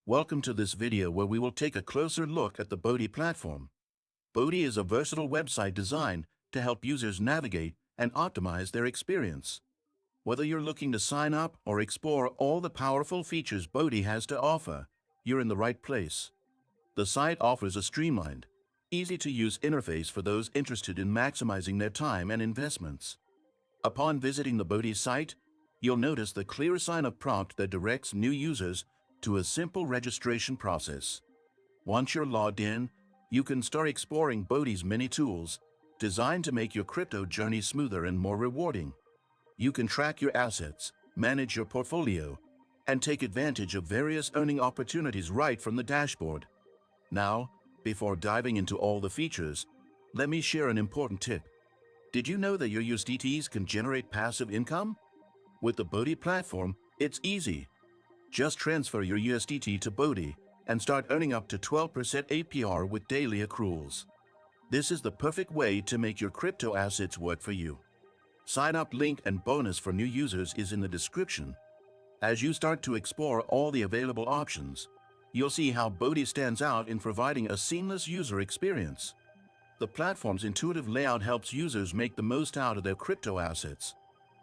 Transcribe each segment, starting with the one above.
Welcome to this video where we will take a closer look at the Bodhi platform. Bodhi is a versatile website designed to help users navigate and optimize their experience. Whether you're looking to sign up or explore all the powerful features Bodhi has to offer, you're in the right place. The site offers a streamlined, easy-to-use interface for those interested in maximizing their time and investments. Upon visiting the Bodhi site, you'll notice the clear sign-up prompt that directs new users to a simple registration process. Once you're logged in, you can start exploring Bodhi's many tools designed to make your crypto journey smoother and more rewarding. You can track your assets, manage your portfolio, and take advantage of various earning opportunities right from the dashboard. Now, before diving into all the features, let me share an important tip. Did you know that your USDTs can generate passive income? With the Bodhi platform, it's easy. Just transfer your USDT to Bodhi and start earning up to 12% APR with daily accruals. This is the perfect way to make your crypto assets work for you. Sign up link and bonus for new users is in the description. As you start to explore all the available options, you'll see how Bodhi stands out in providing a seamless user experience. The platform's intuitive layout helps users make the most out of their crypto assets,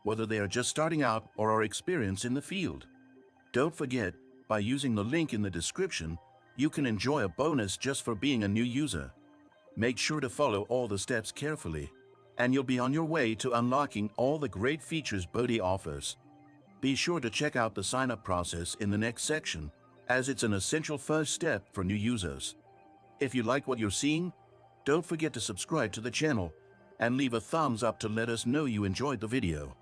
whether they are just starting out or are experienced in the field. Don't forget, by using the link in the description, you can enjoy a bonus just for being a new user. Make sure to follow all the steps carefully, and you'll be on your way to unlocking all the great features Bodhi offers. Be sure to check out the sign-up process in the next section, as it's an essential first step for new users. If you like what you're seeing, don't forget to subscribe to the channel and leave a thumbs up to let us know you enjoyed the video.